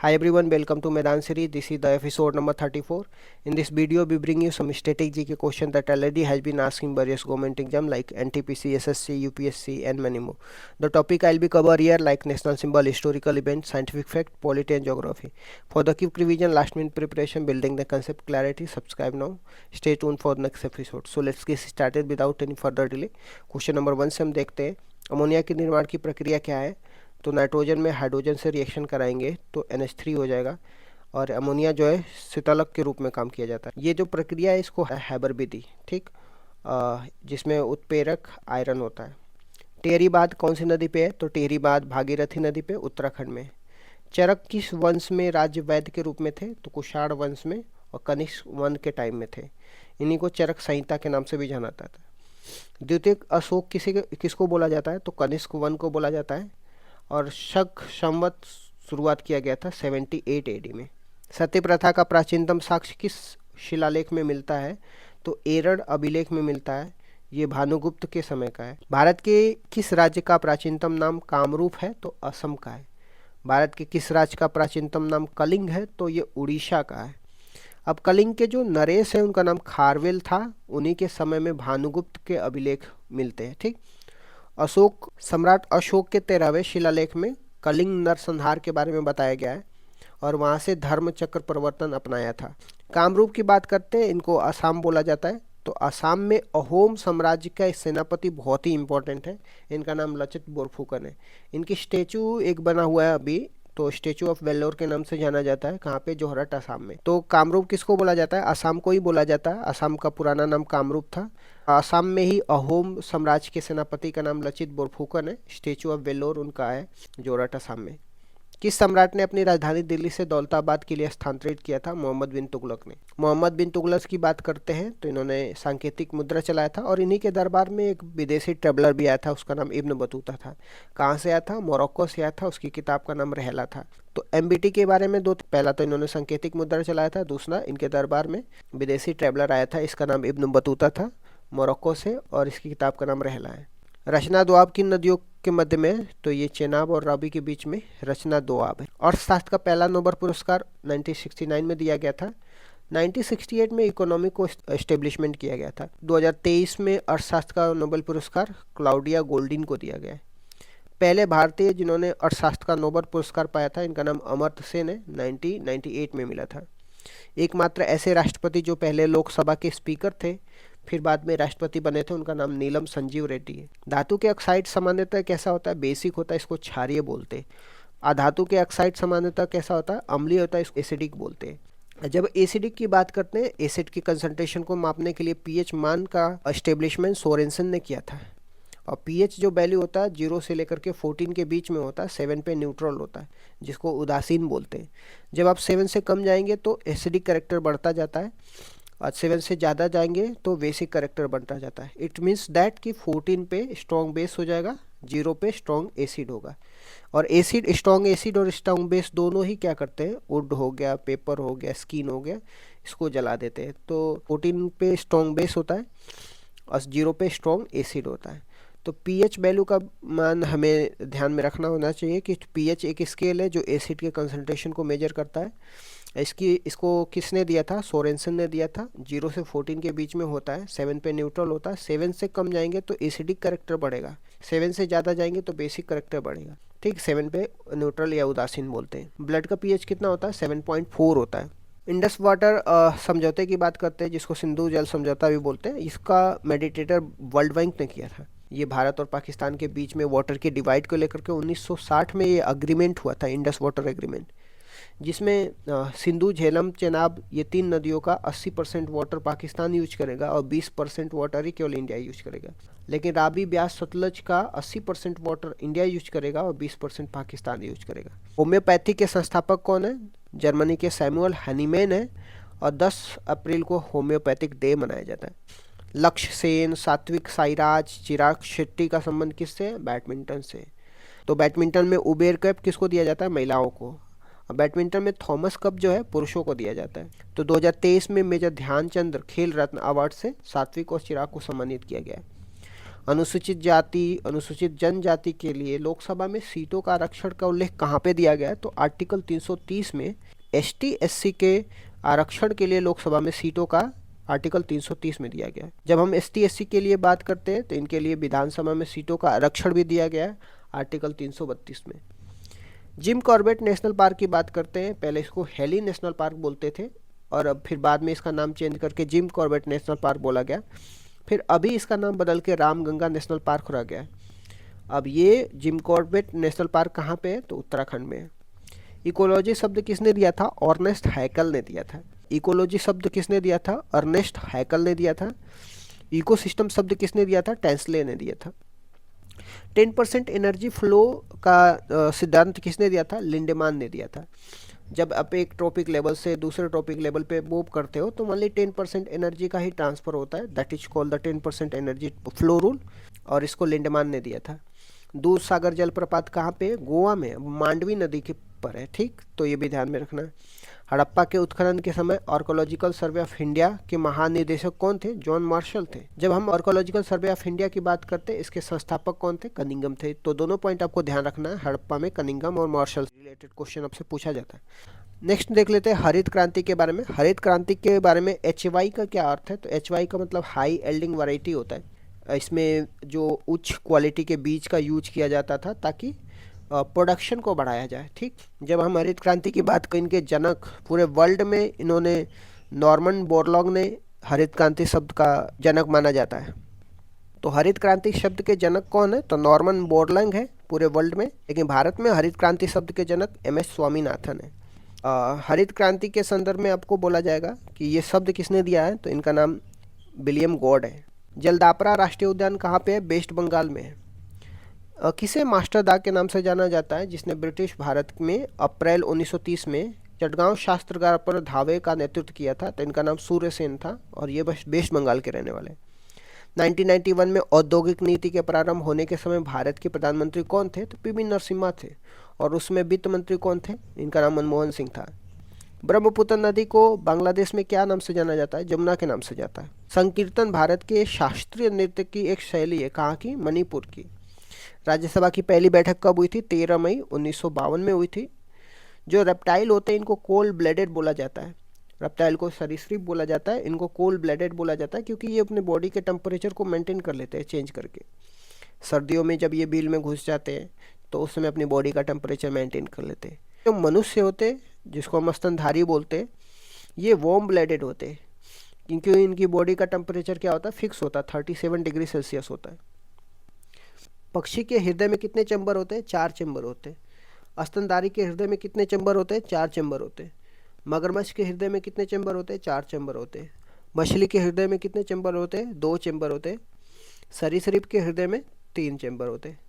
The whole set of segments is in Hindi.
Hi everyone, welcome to Medan series. This is the episode number 34. In this video, we bring you some static GK question that already has been asked in various government exam like NTPC, SSC, UPSC and many more. The topic I'll be cover here like national symbol, historical event, scientific fact, polity and geography. For the quick revision, last minute preparation, building the concept clarity, subscribe now. Stay tuned for the next episode. So let's get started without any further delay. Question number 1 से हम देखते हैं अमोनिया के निर्माण की प्रक्रिया क्या है। तो नाइट्रोजन में हाइड्रोजन से रिएक्शन कराएंगे तो NH3 हो जाएगा और अमोनिया जो है शीतलक के रूप में काम किया जाता है। ये जो प्रक्रिया है इसको हैबर विधि, ठीक, जिसमें उत्प्रेरक आयरन होता है। टेहरी बांध कौन सी नदी पे है? तो टेहरी बांध भागीरथी नदी पे उत्तराखंड में। चरक किस वंश में राज्य वैद्य के रूप में थे? तो कुषाण वंश में और कनिष्क वन के टाइम में थे। इन्हीं को चरक संहिता के नाम से भी जाना जाता है। द्वितीय अशोक किसको बोला जाता है? तो कनिष्क वन को बोला जाता है। और शक संवत शुरुआत किया गया था 78 AD में। सती प्रथा का प्राचीनतम साक्ष्य किस शिलालेख में मिलता है? तो एरड़ अभिलेख में मिलता है। ये भानुगुप्त के समय का है। भारत के किस राज्य का प्राचीनतम नाम कामरूप है? तो असम का है। भारत के किस राज्य का प्राचीनतम नाम कलिंग है? तो ये उड़ीसा का है। अब कलिंग के जो नरेश हैं उनका नाम खारवेल था। उन्हीं के समय में भानुगुप्त के अभिलेख मिलते हैं, ठीक। अशोक सम्राट अशोक के 13वें शिलालेख में कलिंग नरसंहार के बारे में बताया गया है और वहाँ से धर्म चक्र परिवर्तन अपनाया था। कामरूप की बात करते हैं, इनको असम बोला जाता है। तो असम में अहोम साम्राज्य का सेनापति बहुत ही इंपॉर्टेंट है, इनका नाम लचित बोरफुकन है। इनकी स्टेचू एक बना हुआ है अभी, तो स्टेचू ऑफ वेल्लोर के नाम से जाना जाता है। कहाँ पे? जोरहट असम में। तो कामरूप किसको बोला जाता है? असम को ही बोला जाता है। असम का पुराना नाम कामरूप था। असम में ही अहोम साम्राज्य के सेनापति का नाम लचित बोरफुकन है। स्टेचू ऑफ वेल्लोर उनका है जोरहट असम में। किस सम्राट ने अपनी राजधानी दिल्ली से दौलताबाद के लिए स्थानांतरित किया था? मोहम्मद बिन तुगलक ने। मोहम्मद बिन तुगलक की बात करते हैं तो इन्होंने सांकेतिक मुद्रा चलाया था और इन्हीं के दरबार में एक विदेशी ट्रेवलर भी आया था, उसका नाम इब्न बतूता था। कहाँ से आया था? मोरक्को से आया था। उसकी किताब का नाम रहला था। तो MBT के बारे में पहला तो इन्होंने सांकेतिक मुद्रा चलाया था, दूसरा इनके दरबार में विदेशी ट्रेवलर आया था, इसका नाम इब्न बतूता था मोरक्को से, और इसकी किताब का नाम रहला है। रचना दोआब किन नदियों के मध्य में है? तो ये चेनाब और रावी के बीच में रचना दोआब है। अर्थशास्त्र का पहला नोबेल पुरस्कार 1969 में दिया गया था। 1968 में इकोनॉमी को एस्टेब्लिशमेंट किया गया था। 2023 में अर्थशास्त्र का नोबेल पुरस्कार क्लाउडिया गोल्डिन को दिया गया है। पहले भारतीय जिन्होंने अर्थशास्त्र का नोबेल पुरस्कार पाया था, इनका नाम अमर्त्य सेन है। 1998 में मिला था। एकमात्र ऐसे राष्ट्रपति जो पहले लोकसभा के स्पीकर थे फिर बाद में राष्ट्रपति बने थे, उनका नाम नीलम संजीव रेड्डी है। धातु के ऑक्साइड सामान्यतः कैसा होता है? बेसिक होता है, इसको क्षारीय बोलते हैं। अधातु के ऑक्साइड सामान्यतः कैसा होता है? अम्लीय होता है, इसको एसिडिक बोलते हैं। जब एसिडिक की बात करते हैं, एसिड की कंसंट्रेशन को मापने के लिए पीएच मान का एस्टेब्लिशमेंट सोरेनसन ने किया था। और पीएच जो वैल्यू होता है 0 से लेकर के 14 के बीच में होता है। 7 पे न्यूट्रल होता है, जिसको उदासीन बोलते हैं। जब आप 7 से कम जाएंगे तो एसिडिक कैरेक्टर बढ़ता जाता है और 7 से ज़्यादा जाएंगे तो बेसिक कैरेक्टर बढ़ता जाता है। इट मीन्स दैट कि 14 पे स्ट्रॉन्ग बेस हो जाएगा, 0 पे स्ट्रॉन्ग एसिड होगा। और एसिड, स्ट्रॉन्ग एसिड और स्ट्रॉन्ग बेस दोनों ही क्या करते हैं? वुड हो गया, पेपर हो गया, स्किन हो गया, इसको जला देते हैं। तो 14 पे स्ट्रॉन्ग बेस होता है और 0 पे स्ट्रॉन्ग एसिड होता है। तो पीएच वैल्यू का मान हमें ध्यान में रखना होना चाहिए कि पीएच एक स्केल है जो एसिड के कंसंट्रेशन को मेजर करता है। इसको किसने दिया था? सोरेनसन ने दिया था। 0 से 14 के बीच में होता है, 7 पे न्यूट्रल होता है। 7 से कम जाएंगे तो एसिडिक करेक्टर बढ़ेगा, 7 से ज़्यादा जाएंगे तो बेसिक करेक्टर बढ़ेगा, ठीक। 7 पे न्यूट्रल या उदासीन बोलते हैं। ब्लड का पीएच कितना होता है? 7.4 होता है। इंडस वाटर समझौते की बात करते हैं, जिसको सिंधु जल समझौता भी बोलते हैं। इसका मेडिटेटर वर्ल्ड बैंक ने किया था। ये भारत और पाकिस्तान के बीच में वाटर के डिवाइड को लेकर के 1960 में ये अग्रीमेंट हुआ था, इंडस वाटर एग्रीमेंट, जिसमें सिंधु, झेलम, चेनाब ये 3 नदियों का 80% वाटर पाकिस्तान यूज करेगा और 20% वाटर ही केवल इंडिया यूज करेगा। लेकिन रावी, ब्यास, सतलज का 80% वाटर इंडिया यूज करेगा और 20% पाकिस्तान यूज करेगा। होम्योपैथी के संस्थापक कौन है? जर्मनी के सैमुअल हनीमैन है और 10 अप्रैल को होम्योपैथिक डे मनाया जाता है। लक्ष्य सेन, सात्विक साईराज, चिराग शेट्टी का संबंध किससे है? बैडमिंटन से। तो बैडमिंटन में उबेर कप किसको दिया जाता है? महिलाओं को। और बैडमिंटन में थॉमस कप जो है पुरुषों को दिया जाता है। तो 2023 में मेजर ध्यानचंद खेल रत्न अवार्ड से सात्विक और चिराग को सम्मानित किया गया है। अनुसूचित जाति, अनुसूचित जनजाति के लिए लोकसभा में सीटों का आरक्षण का उल्लेख कहाँ पे दिया गया है? तो आर्टिकल 330 में एसटी एससी के आरक्षण के लिए लोकसभा में सीटों का आर्टिकल 330 में दिया गया है। जब हम एसटी एससी के लिए बात करते हैं तो इनके लिए विधानसभा में सीटों का आरक्षण भी दिया गया है आर्टिकल 332 में। जिम कॉर्बेट नेशनल पार्क की बात करते हैं। पहले इसको हेली नेशनल पार्क बोलते थे और अब फिर बाद में इसका नाम चेंज करके जिम कॉर्बेट नेशनल पार्क बोला गया। फिर अभी इसका नाम बदल के रामगंगा नेशनल पार्क रह गया है। अब ये जिम कॉर्बेट नेशनल पार्क कहाँ पे है? तो उत्तराखंड में है। इकोलॉजी शब्द किसने दिया था? अर्नेस्ट हैकल ने दिया था। इकोलॉजी शब्द किसने दिया था? अर्नेस्ट हैकल ने दिया था। इकोसिस्टम शब्द किसने दिया था? टेंसले ने दिया था। 10% एनर्जी फ्लो का सिद्धांत किसने दिया था? लिंडेमान ने दिया था। जब आप एक टॉपिक लेवल से दूसरे टॉपिक लेवल पे मूव करते हो तो मान ली 10% एनर्जी का ही ट्रांसफर होता है, that is called the 10% energy flow rule, और इसको लिंडेमान ने दिया था। दूध सागर जलप्रपात कहाँ पे? गोवा में, मांडवी नदी के पर है। ठीक, तो ये भी ध्यान में रखना है। हड़प्पा के उत्खनन के समय आर्कोलॉजिकल सर्वे ऑफ इंडिया के महानिदेशक कौन थे? जॉन मार्शल थे। जब हम आर्कोलॉजिकल सर्वे ऑफ इंडिया की बात करते हैं, इसके संस्थापक कौन थे? कनिंघम थे। तो दोनों पॉइंट आपको ध्यान रखना है, हड़प्पा में कनिंघम और मार्शल रिलेटेड क्वेश्चन आपसे पूछा जाता है। नेक्स्ट देख लेते हैं हरित क्रांति के बारे में। हरित क्रांति के बारे में HY का क्या अर्थ है? तो HY का मतलब हाई एल्डिंग वैरायटी होता है। इसमें जो उच्च क्वालिटी के बीज का यूज किया जाता था ताकि प्रोडक्शन को बढ़ाया जाए। ठीक, जब हम हरित क्रांति की बात करें, इनके जनक पूरे वर्ल्ड में इन्होंने नॉर्मन बोरलॉग ने हरित क्रांति शब्द का जनक माना जाता है। तो हरित क्रांति शब्द के जनक कौन है? तो नॉर्मन बोरलॉग है पूरे वर्ल्ड में, लेकिन भारत में हरित क्रांति शब्द के जनक MS स्वामीनाथन है। हरित क्रांति के संदर्भ में आपको बोला जाएगा कि ये शब्द किसने दिया है? तो इनका नाम विलियम गॉड है। जलदापरा राष्ट्रीय उद्यान कहाँ पे है? वेस्ट बंगाल में है। किसे मास्टर दा के नाम से जाना जाता है? जिसने ब्रिटिश भारत में अप्रैल 1930 में चटगांव शास्त्रागार पर धावे का नेतृत्व किया था। तो इनका नाम सूर्य सेन था और ये वेस्ट बंगाल के रहने वाले। 1991 में औद्योगिक नीति के प्रारंभ होने के समय भारत के प्रधानमंत्री कौन थे? तो PV नरसिम्हा थे। और उसमें वित्त मंत्री कौन थे? इनका नाम मनमोहन सिंह था। ब्रह्मपुत्र नदी को बांग्लादेश में क्या नाम से जाना जाता है? जमुना के नाम से जाता है। संकीर्तन भारत के शास्त्रीय नृत्य की एक शैली है। कहाँ की? मणिपुर की। राज्यसभा की पहली बैठक कब हुई थी? 13 मई 1952 में हुई थी। जो रेप्टाइल होते हैं इनको कोल्ड ब्लडेड बोला जाता है। रेप्टाइल को सरीसृप बोला जाता है, इनको कोल्ड ब्लडेड बोला जाता है क्योंकि ये अपने बॉडी के टेम्परेचर को मेंटेन कर लेते हैं चेंज करके। सर्दियों में जब ये बिल में घुस जाते हैं तो उस समय अपनी बॉडी का टेम्परेचर मेंटेन कर लेते हैं। जो मनुष्य होते हैं जिसको हम स्तनधारी बोलते हैं, ये वार्म ब्लडेड होते हैं क्योंकि इनकी बॉडी का टेम्परेचर क्या होता है? फिक्स होता है, 37 डिग्री सेल्सियस होता है। पक्षी के हृदय में कितने चैम्बर होते हैं? 4 चैम्बर होते हैं। स्तनधारी के हृदय में कितने चैम्बर होते हैं? 4 चैम्बर होते हैं। मगरमच्छ के हृदय में कितने चैम्बर होते हैं? 4 चैम्बर होते हैं। मछली के हृदय में कितने चैम्बर होते हैं? 2 चैम्बर होते हैं। सरीसृप के हृदय में 3 चैम्बर होते हैं।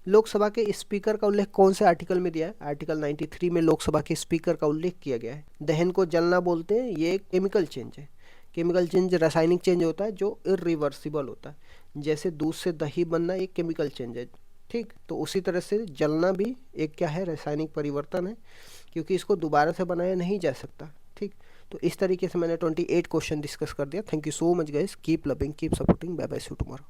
लोकसभा के स्पीकर का उल्लेख कौन से आर्टिकल में दिया है? आर्टिकल 93 में लोकसभा के स्पीकर का उल्लेख किया गया है। दहन को जलना बोलते हैं, ये एक केमिकल चेंज है। केमिकल चेंज रासायनिक चेंज होता है जो इरिवर्सिबल होता है। जैसे दूध से दही बनना एक केमिकल चेंज है। ठीक, तो उसी तरह से जलना भी एक क्या है? रासायनिक परिवर्तन है, क्योंकि इसको दोबारा से बनाया नहीं जा सकता। ठीक, तो इस तरीके से मैंने 28 क्वेश्चन डिस्कस कर दिया। Thank you so much guys, keep loving, keep supporting, bye bye, see you tomorrow.